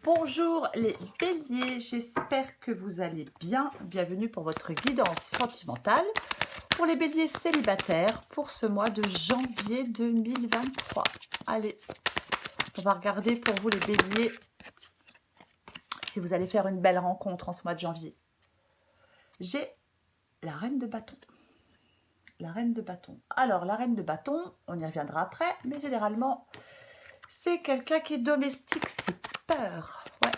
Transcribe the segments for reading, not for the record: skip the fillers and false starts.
Bonjour les béliers, j'espère que vous allez bien. Bienvenue pour votre guidance sentimentale pour les béliers célibataires pour ce mois de janvier 2023. Allez, on va regarder pour vous les béliers si vous allez faire une belle rencontre en ce mois de janvier. J'ai la reine de bâton. La reine de bâton. Alors, la reine de bâton, on y reviendra après, mais généralement, c'est quelqu'un qui est domestique, c'est peur. Ouais.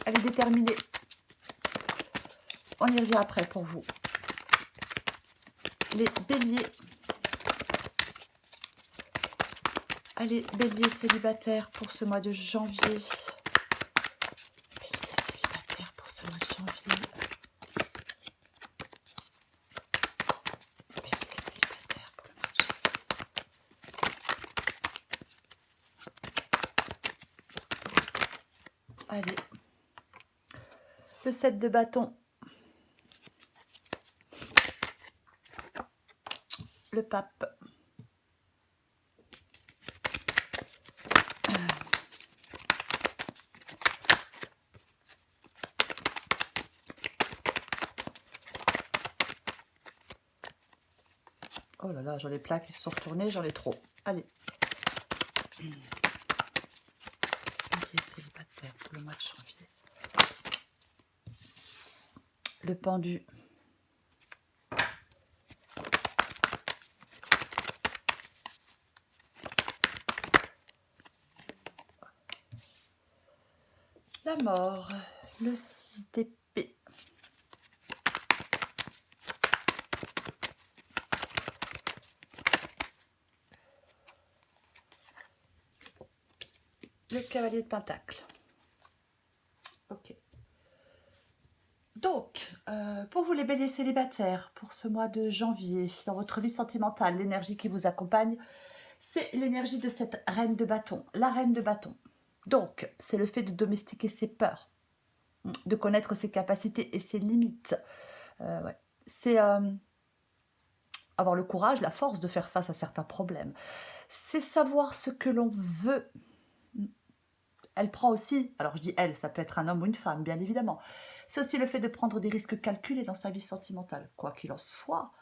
Elle est déterminée. On y revient après pour vous. Les béliers. Allez, béliers célibataires pour ce mois de janvier. Béliers célibataires pour ce mois de janvier. Béliers célibataires pour le mois de janvier. Allez. Le 7 de bâton. Le pape. Oh là là, j'en ai plein qui se sont retournés, j'en ai trop. Allez. Béliers célibataires pour le mois de janvier. Le pendu. La mort. Le 6 d'épée. Le cavalier de pentacle. Ok. Donc, pour vous les béliers célibataires, pour ce mois de janvier, dans votre vie sentimentale, l'énergie qui vous accompagne, c'est l'énergie de cette reine de bâton, la reine de bâton. Donc, c'est le fait de domestiquer ses peurs, de connaître ses capacités et ses limites. Ouais. C'est avoir le courage, la force de faire face à certains problèmes. C'est savoir ce que l'on veut. Elle prend aussi, alors je dis elle, ça peut être un homme ou une femme, bien évidemment. C'est aussi le fait de prendre des risques calculés dans sa vie sentimentale. Quoi qu'il en soit,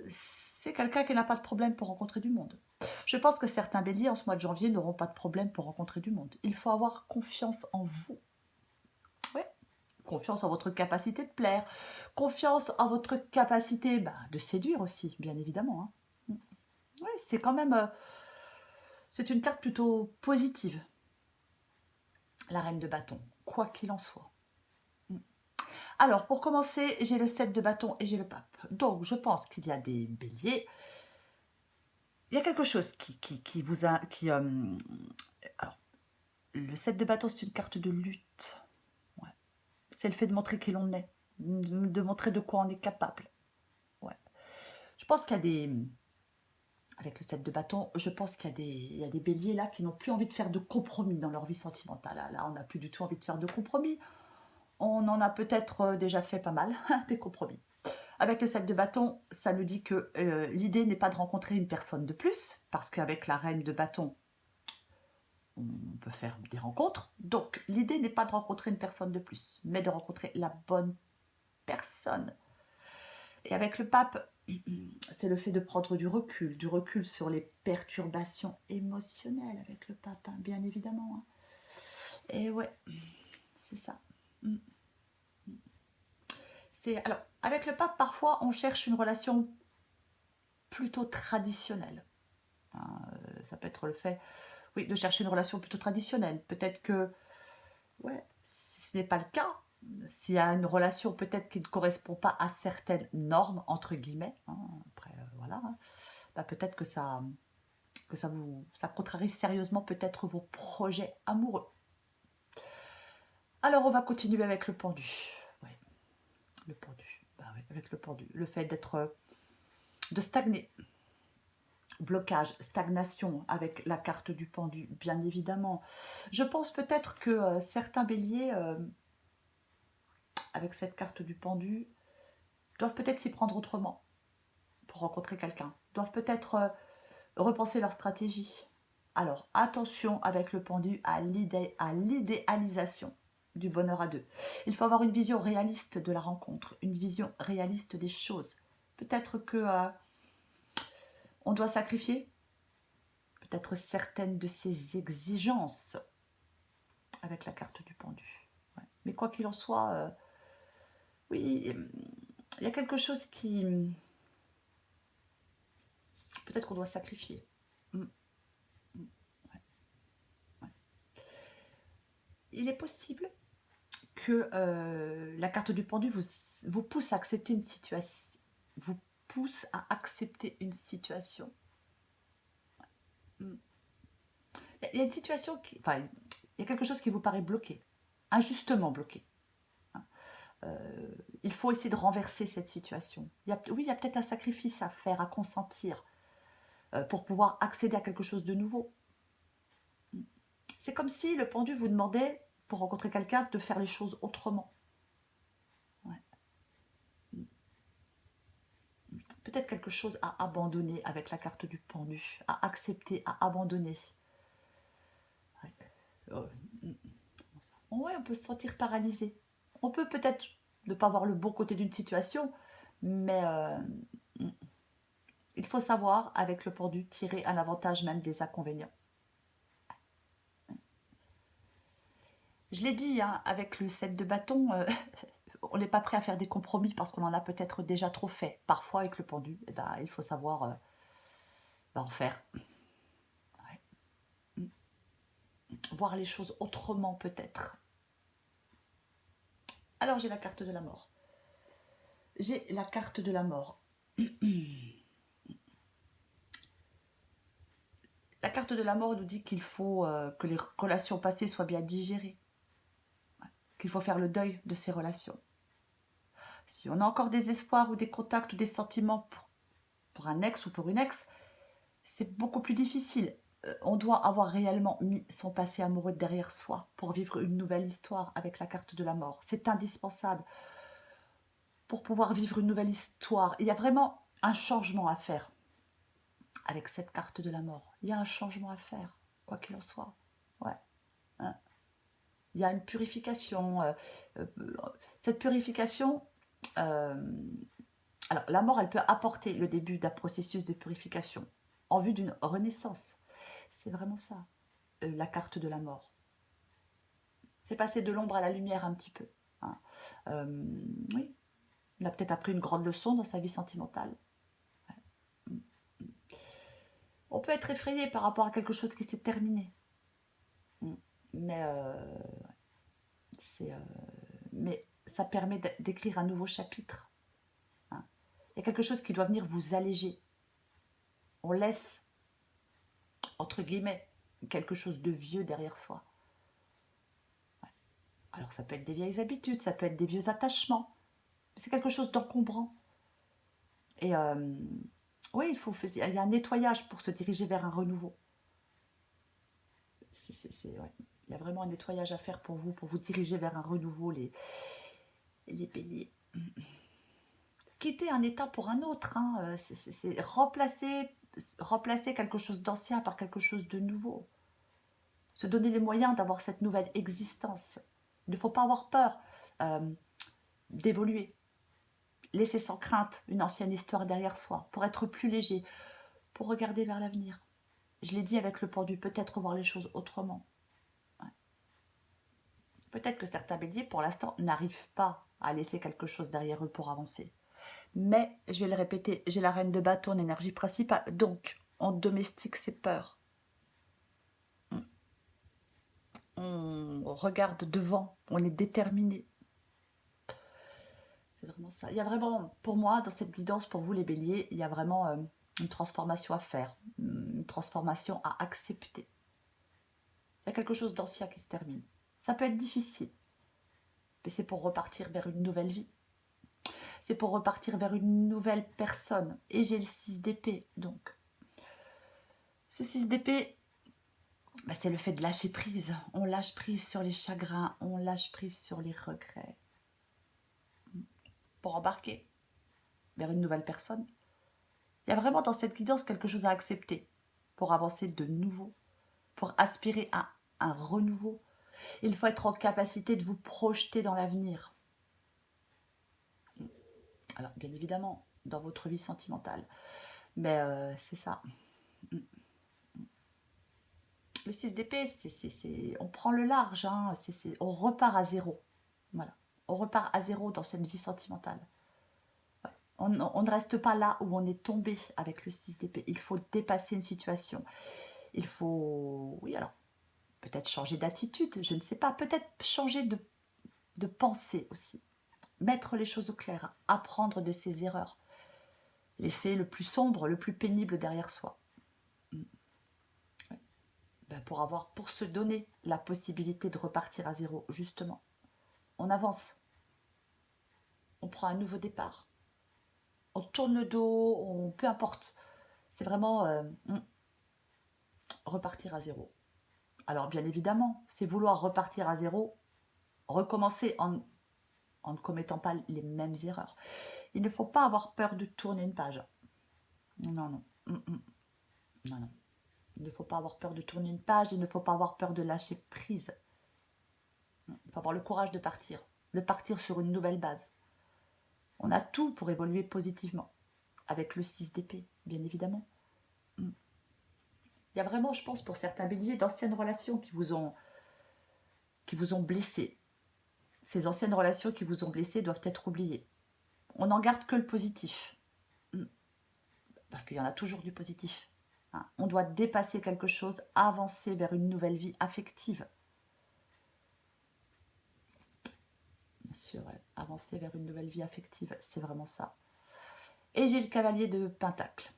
c'est quelqu'un qui n'a pas de problème pour rencontrer du monde. Je pense que certains béliers en ce mois de janvier n'auront pas de problème pour rencontrer du monde. Il faut avoir confiance en vous. Oui, confiance en votre capacité de plaire, confiance en votre capacité de séduire aussi, bien évidemment. Hein. Oui, c'est quand même... c'est une carte plutôt positive. La reine de bâton, quoi qu'il en soit. Alors, pour commencer, j'ai le 7 de bâton et j'ai le pape. Donc, je pense qu'il y a des béliers. Il y a quelque chose qui vous a... alors, le 7 de bâton, c'est une carte de lutte. Ouais. C'est le fait de montrer qui l'on est, de montrer de quoi on est capable. Ouais. Je pense qu'il y a des... Avec le 7 de bâton, je pense qu'il y a des béliers là qui n'ont plus envie de faire de compromis dans leur vie sentimentale. Là, on n'a plus du tout envie de faire de compromis. On en a peut-être déjà fait pas mal, des compromis. Avec le 7 de bâton, ça nous dit que l'idée n'est pas de rencontrer une personne de plus, parce qu'avec la reine de bâton, on peut faire des rencontres. Donc, l'idée n'est pas de rencontrer une personne de plus, mais de rencontrer la bonne personne. Et avec le pape, c'est le fait de prendre du recul sur les perturbations émotionnelles avec le pape, hein, bien évidemment. Hein. Et ouais, c'est ça. Alors, avec le pape, parfois, on cherche une relation plutôt traditionnelle. Hein, ça peut être le fait, oui, de chercher une relation plutôt traditionnelle. Peut-être que, ouais, si ce n'est pas le cas, s'il y a une relation peut-être qui ne correspond pas à certaines normes, entre guillemets, hein, après, voilà, hein, peut-être que ça contrarie sérieusement peut-être vos projets amoureux. Alors, on va continuer avec le pendu. Ouais, le pendu. Ouais, avec le pendu. Le fait de stagner. Blocage, stagnation avec la carte du pendu, bien évidemment. Je pense peut-être que certains béliers, avec cette carte du pendu, doivent peut-être s'y prendre autrement pour rencontrer quelqu'un. Doivent peut-être repenser leur stratégie. Alors, attention avec le pendu à l'idéalisation du bonheur à deux. Il faut avoir une vision réaliste de la rencontre, une vision réaliste des choses. Peut-être que on doit sacrifier peut-être certaines de ses exigences avec la carte du pendu. Ouais. Mais quoi qu'il en soit, oui, il y a quelque chose qui... Peut-être qu'on doit sacrifier. Mm. Ouais, ouais. Il est possible que la carte du pendu vous pousse à accepter une situation. Vous pousse à accepter une situation. Mm. Il y a une situation qui... Enfin, il y a quelque chose qui vous paraît bloqué, injustement bloqué. Il faut essayer de renverser cette situation. Oui, il y a peut-être un sacrifice à faire, à consentir, pour pouvoir accéder à quelque chose de nouveau. C'est comme si le pendu vous demandait, pour rencontrer quelqu'un, de faire les choses autrement. Ouais. Peut-être quelque chose à abandonner avec la carte du pendu, à accepter, à abandonner. Ouais. Ouais, on peut se sentir paralysé. On peut peut-être ne pas voir le bon côté d'une situation, mais il faut savoir, avec le pendu, tirer un avantage même des inconvénients. Je l'ai dit, hein, avec le 7 de bâton, on n'est pas prêt à faire des compromis parce qu'on en a peut-être déjà trop fait. Parfois, avec le pendu, eh ben, il faut savoir en faire. Ouais. Voir les choses autrement peut-être. Alors, j'ai la carte de la mort. J'ai la carte de la mort. La carte de la mort nous dit qu'il faut que les relations passées soient bien digérées, qu'il faut faire le deuil de ces relations. Si on a encore des espoirs ou des contacts ou des sentiments pour un ex ou pour une ex, c'est beaucoup plus difficile. On doit avoir réellement mis son passé amoureux derrière soi pour vivre une nouvelle histoire avec la carte de la mort. C'est indispensable pour pouvoir vivre une nouvelle histoire. Il y a vraiment un changement à faire avec cette carte de la mort. Il y a un changement à faire, quoi qu'il en soit. Ouais. Hein. Il y a une purification. Euh, cette purification, euh, alors la mort, elle peut apporter le début d'un processus de purification en vue d'une renaissance. C'est vraiment ça, la carte de la mort. C'est passer de l'ombre à la lumière un petit peu. Hein. Oui, on a peut-être appris une grande leçon dans sa vie sentimentale. On peut être effrayé par rapport à quelque chose qui s'est terminé. Mais, c'est, mais ça permet d'écrire un nouveau chapitre. Hein. Il y a quelque chose qui doit venir vous alléger. On laisse, entre guillemets, quelque chose de vieux derrière soi. Ouais. Alors ça peut être des vieilles habitudes, ça peut être des vieux attachements. C'est quelque chose d'encombrant. Et oui, il y a un nettoyage pour se diriger vers un renouveau. Ouais. Il y a vraiment un nettoyage à faire pour vous diriger vers un renouveau, les béliers. Quitter un état pour un autre, hein. C'est remplacer quelque chose d'ancien par quelque chose de nouveau. Se donner les moyens d'avoir cette nouvelle existence. Il ne faut pas avoir peur d'évoluer. Laisser sans crainte une ancienne histoire derrière soi, pour être plus léger, pour regarder vers l'avenir. Je l'ai dit avec le pendu, peut-être voir les choses autrement. Ouais. Peut-être que certains béliers, pour l'instant, n'arrivent pas à laisser quelque chose derrière eux pour avancer. Mais, je vais le répéter, j'ai la reine de bâton en énergie principale, donc on domestique ses peurs. On regarde devant, on est déterminé. C'est vraiment ça. Il y a vraiment, pour moi, dans cette guidance, pour vous les béliers, il y a vraiment une transformation à faire, une transformation à accepter. Il y a quelque chose d'ancien qui se termine. Ça peut être difficile, mais c'est pour repartir vers une nouvelle vie. C'est pour repartir vers une nouvelle personne. Et j'ai le 6 d'épée, donc. Ce 6 d'épée, bah, c'est le fait de lâcher prise. On lâche prise sur les chagrins, on lâche prise sur les regrets. Pour embarquer vers une nouvelle personne. Il y a vraiment dans cette guidance quelque chose à accepter pour avancer de nouveau. pour aspirer à un renouveau. Il faut être en capacité de vous projeter dans l'avenir. Alors, bien évidemment, dans votre vie sentimentale. Mais c'est ça. Le 6 d'épée, on prend le large. Hein, on repart à zéro. Voilà. On repart à zéro dans cette vie sentimentale. Ouais. On ne reste pas là où on est tombé avec le 6 d'épée. Il faut dépasser une situation. Il faut... Oui, alors, peut-être changer d'attitude, je ne sais pas. Peut-être changer de pensée aussi. Mettre les choses au clair. Apprendre de ses erreurs. Laisser le plus sombre, le plus pénible derrière soi. Ben pour se donner la possibilité de repartir à zéro, justement. On avance. On prend un nouveau départ. On tourne le dos, peu importe. C'est vraiment repartir à zéro. Alors bien évidemment, c'est vouloir repartir à zéro, recommencer en ne commettant pas les mêmes erreurs. Il ne faut pas avoir peur de tourner une page. Non, non. Non, non. Il ne faut pas avoir peur de tourner une page, il ne faut pas avoir peur de lâcher prise. Il faut avoir le courage de partir sur une nouvelle base. On a tout pour évoluer positivement, avec le 6 d'épée, bien évidemment. Il y a vraiment, je pense, pour certains béliers, d'anciennes relations qui vous ont blessé. Ces anciennes relations qui vous ont blessé doivent être oubliées. On n'en garde que le positif. Parce qu'il y en a toujours du positif. On doit dépasser quelque chose, avancer vers une nouvelle vie affective. Bien sûr, avancer vers une nouvelle vie affective, c'est vraiment ça. Et j'ai le cavalier de Pentacle.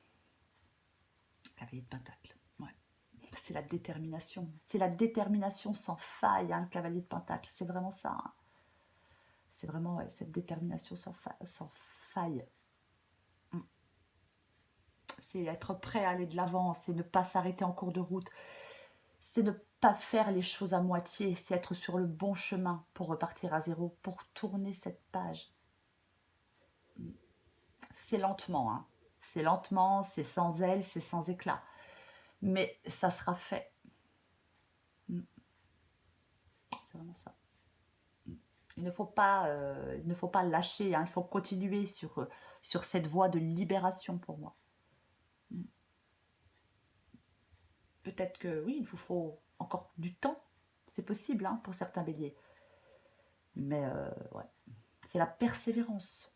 Cavalier de Pentacle, ouais. C'est la détermination. C'est la détermination sans faille, le cavalier de Pentacle. C'est vraiment ça. C'est vraiment cette détermination sans faille. C'est être prêt à aller de l'avant, c'est ne pas s'arrêter en cours de route. C'est ne pas faire les choses à moitié, c'est être sur le bon chemin pour repartir à zéro, pour tourner cette page. C'est lentement, c'est lentement, c'est sans aile, c'est sans éclat. Mais ça sera fait. C'est vraiment ça. Il ne faut pas lâcher, il faut continuer sur cette voie de libération pour moi. Peut-être que oui, il vous faut encore du temps, c'est possible pour certains béliers. Mais ouais, c'est la persévérance.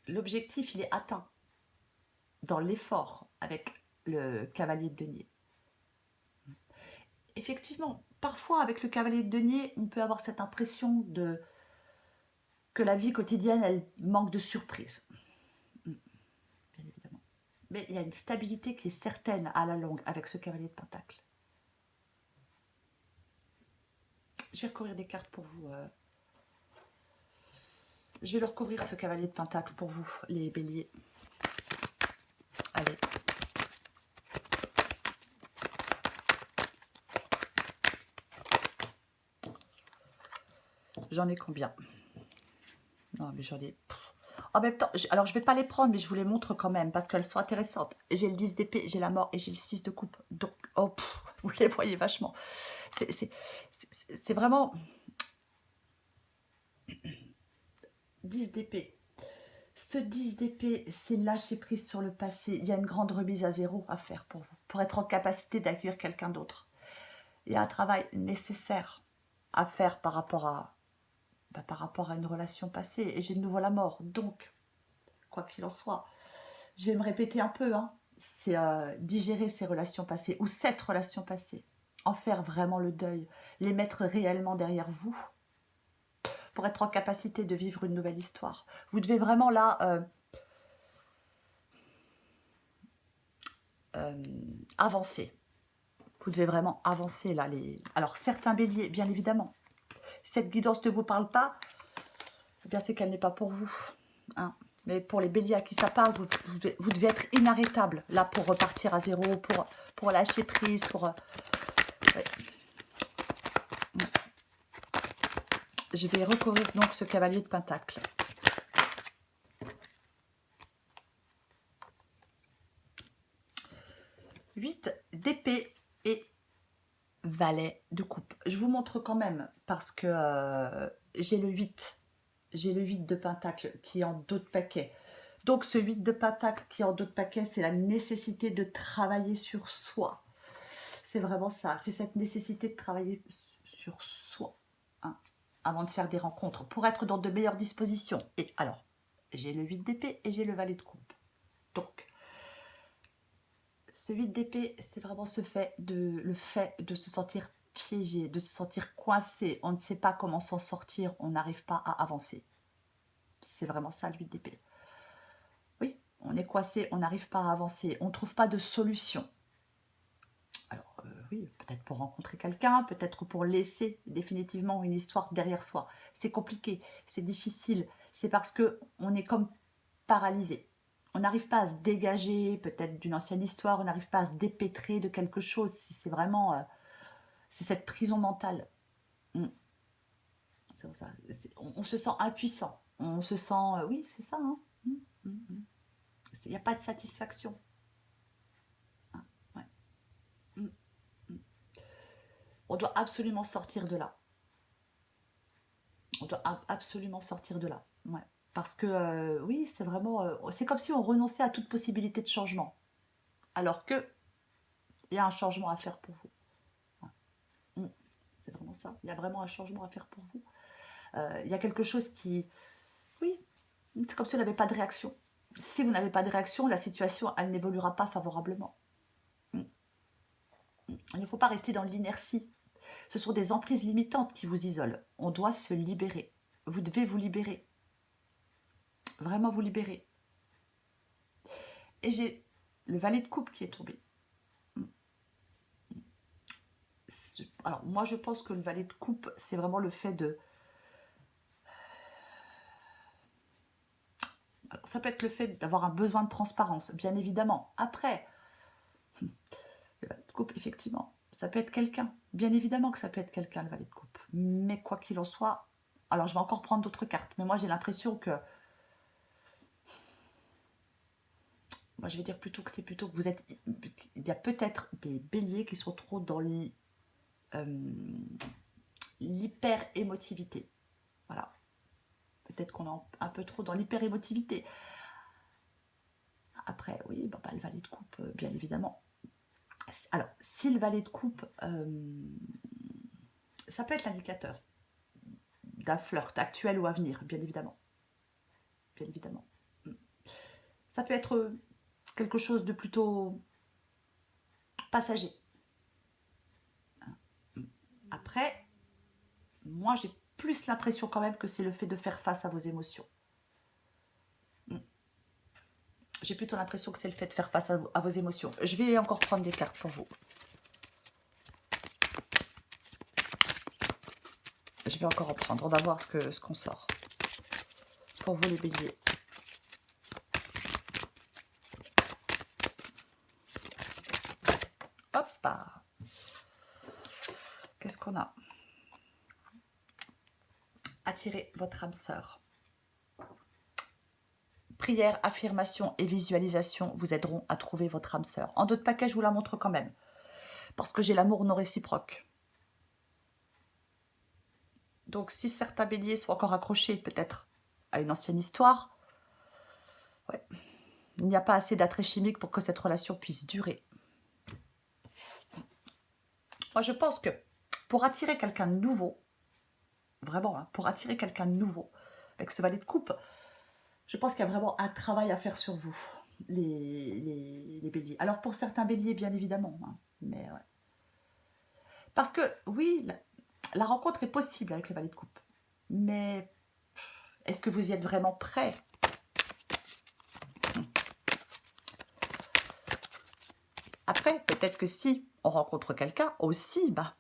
L'objectif, il est atteint dans l'effort avec le cavalier de denier. Effectivement, parfois avec le cavalier de denier, on peut avoir cette impression que la vie quotidienne, elle manque de surprises. Bien évidemment. Mais il y a une stabilité qui est certaine à la longue avec ce cavalier de Pentacle. Je vais recouvrir des cartes pour vous. Je vais leur recouvrir ce cavalier de Pentacle pour vous, les béliers. Allez. J'en ai combien? Non, mais j'en ai... En même temps, alors je ne vais pas les prendre, mais je vous les montre quand même, parce qu'elles sont intéressantes. J'ai le 10 d'épée, j'ai la mort et j'ai le 6 de coupe. Donc, vous les voyez vachement. C'est vraiment... 10 d'épée. Ce 10 d'épée, c'est lâcher prise sur le passé. Il y a une grande remise à zéro à faire pour vous, pour être en capacité d'accueillir quelqu'un d'autre. Il y a un travail nécessaire à faire par rapport à une relation passée. Et j'ai de nouveau la mort. Donc, quoi qu'il en soit, je vais me répéter un peu. C'est digérer ces relations passées ou cette relation passée. En faire vraiment le deuil. Les mettre réellement derrière vous. Pour être en capacité de vivre une nouvelle histoire. Vous devez vraiment là avancer. Vous devez vraiment avancer là. Alors certains béliers, bien évidemment, cette guidance ne vous parle pas, eh bien c'est qu'elle n'est pas pour vous. Mais pour les béliers à qui ça parle, vous devez être inarrêtable là pour repartir à zéro, pour lâcher prise, pour... Ouais. Je vais recouvrir donc ce cavalier de Pentacle. d'épée et valet de coupe. Je vous montre quand même parce que j'ai le 8. J'ai le 8 de pentacle qui est en dos de paquet. Donc ce 8 de pentacle qui est en dos de paquet, c'est la nécessité de travailler sur soi. C'est vraiment ça. C'est cette nécessité de travailler sur soi. Hein, avant de faire des rencontres. Pour être dans de meilleures dispositions. Et alors, j'ai le 8 d'épée et j'ai le valet de coupe. Donc, ce 8 d'épée, c'est vraiment le fait de se sentir piégé, de se sentir coincé. On ne sait pas comment s'en sortir, on n'arrive pas à avancer. C'est vraiment ça, le 8 d'épée. Oui, on est coincé, on n'arrive pas à avancer, on ne trouve pas de solution. Alors oui, peut-être pour rencontrer quelqu'un, peut-être pour laisser définitivement une histoire derrière soi. C'est compliqué, c'est difficile, c'est parce qu'on est comme paralysé. On n'arrive pas à se dégager peut-être d'une ancienne histoire, on n'arrive pas à se dépêtrer de quelque chose. C'est vraiment, c'est cette prison mentale. Mm. C'est ça. On se sent impuissant, on se sent, oui c'est ça, hein. Il n'y a pas de satisfaction. Hein, ouais. Mm, mm. On doit absolument sortir de là. On doit absolument sortir de là. Ouais. Parce que oui, c'est vraiment, c'est comme si on renonçait à toute possibilité de changement. Alors que il y a un changement à faire pour vous. Ouais. C'est vraiment ça. Il y a vraiment un changement à faire pour vous. Il y a quelque chose qui, oui, c'est comme si on n'avait pas de réaction. Si vous n'avez pas de réaction, la situation, elle n'évoluera pas favorablement. Il ne faut pas rester dans l'inertie. Ce sont des emprises limitantes qui vous isolent. On doit se libérer. Vous devez vous libérer. Vraiment vous libérer. Et j'ai le valet de coupe qui est tombé. Alors moi je pense que le valet de coupe, c'est vraiment le fait de... Alors, ça peut être le fait d'avoir un besoin de transparence, bien évidemment. Après, le valet de coupe, effectivement, ça peut être quelqu'un. Bien évidemment que ça peut être quelqu'un, le valet de coupe. Mais quoi qu'il en soit, alors je vais encore prendre d'autres cartes, mais moi j'ai l'impression que... Moi je vais dire plutôt que c'est plutôt que vous êtes... Il y a peut-être des béliers qui sont trop dans l'hyper-émotivité. Voilà. Peut-être qu'on est un peu trop dans l'hyper-émotivité. Après, oui, bah, le valet de coupe, bien évidemment. Alors, si le valet de coupe, ça peut être l'indicateur d'un flirt actuel ou à venir, bien évidemment. Bien évidemment. Ça peut être quelque chose de plutôt passager. Après, moi, j'ai plus l'impression quand même que c'est le fait de faire face à vos émotions. J'ai plutôt l'impression que c'est le fait de faire face à vos émotions. Je vais encore prendre des cartes pour vous. Je vais encore en prendre. On va voir ce qu'on sort. Pour vous les béliers. Hop. Qu'est-ce qu'on a? Attirez votre âme sœur. Prière, affirmation et visualisation vous aideront à trouver votre âme sœur. En d'autres paquets, je vous la montre quand même. Parce que j'ai l'amour non réciproque. Donc, si certains béliers sont encore accrochés peut-être à une ancienne histoire, ouais, il n'y a pas assez d'attrait chimique pour que cette relation puisse durer. Moi, je pense que pour attirer quelqu'un de nouveau, vraiment, hein, pour attirer quelqu'un de nouveau, avec ce valet de coupe, je pense qu'il y a vraiment un travail à faire sur vous, les béliers. Alors, pour certains béliers, bien évidemment, hein, mais ouais. Parce que, oui, la rencontre est possible avec le valet de coupe, mais est-ce que vous y êtes vraiment prêt? Après, peut-être que si on rencontre quelqu'un aussi, bah,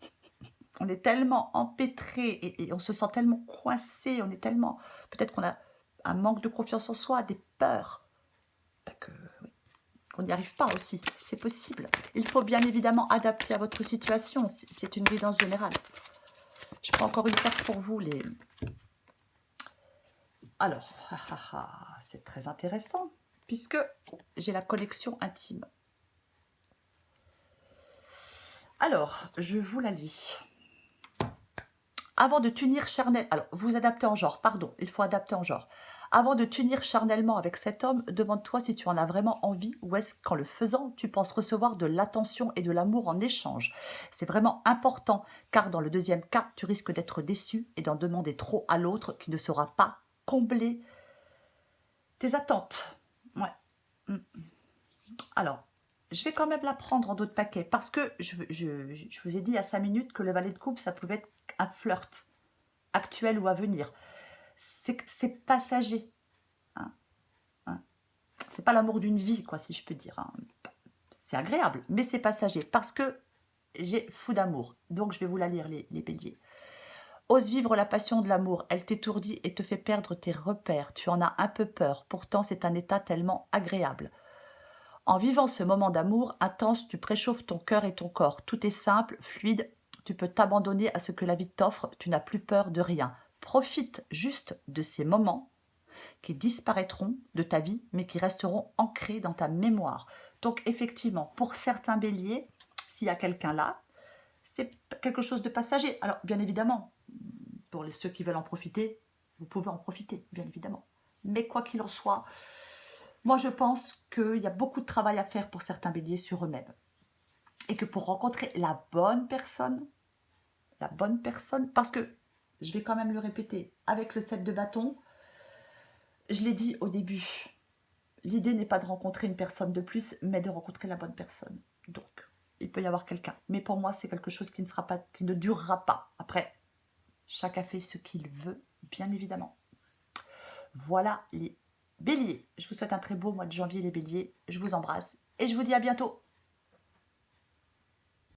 on est tellement empêtré et on se sent tellement coincé, on est tellement... Peut-être qu'on a un manque de confiance en soi, des peurs, bah, qu'on n'y arrive pas aussi. C'est possible. Il faut bien évidemment adapter à votre situation. C'est une guidance générale. Je prends encore une carte pour vous. Alors, c'est très intéressant, puisque j'ai la connexion intime. Alors, je vous la lis. Avant de t'unir charnel... Alors, vous adaptez en genre, pardon, il faut adapter en genre. Avant de t'unir charnellement avec cet homme, demande-toi si tu en as vraiment envie ou est-ce qu'en le faisant, tu penses recevoir de l'attention et de l'amour en échange. C'est vraiment important, car dans le deuxième cas, tu risques d'être déçu et d'en demander trop à l'autre qui ne saura pas combler tes attentes. Ouais. Mm. Alors, je vais quand même la prendre en d'autres paquets parce que je vous ai dit il y a 5 minutes que le valet de coupe, ça pouvait être un flirt actuel ou à venir. C'est passager. Hein, hein. C'est pas l'amour d'une vie, quoi, si je peux dire. Hein. C'est agréable, mais c'est passager parce que j'ai fou d'amour. Donc, je vais vous la lire, les béliers. Ose vivre la passion de l'amour. Elle t'étourdit et te fait perdre tes repères. Tu en as un peu peur. Pourtant, c'est un état tellement agréable. En vivant ce moment d'amour intense, tu préchauffes ton cœur et ton corps. Tout est simple, fluide. Tu peux t'abandonner à ce que la vie t'offre. Tu n'as plus peur de rien. Profite juste de ces moments qui disparaîtront de ta vie, mais qui resteront ancrés dans ta mémoire. Donc effectivement, pour certains béliers, s'il y a quelqu'un là, c'est quelque chose de passager. Alors bien évidemment, pour ceux qui veulent en profiter, vous pouvez en profiter, bien évidemment. Mais quoi qu'il en soit, moi je pense qu'il y a beaucoup de travail à faire pour certains béliers sur eux-mêmes. Et que pour rencontrer la bonne personne, parce que, je vais quand même le répéter, avec le 7 de bâton, je l'ai dit au début, l'idée n'est pas de rencontrer une personne de plus, mais de rencontrer la bonne personne. Donc, il peut y avoir quelqu'un. Mais pour moi, c'est quelque chose qui ne durera pas. Après, chacun fait ce qu'il veut, bien évidemment. Voilà les béliers. Je vous souhaite un très beau mois de janvier, les béliers. Je vous embrasse et je vous dis à bientôt.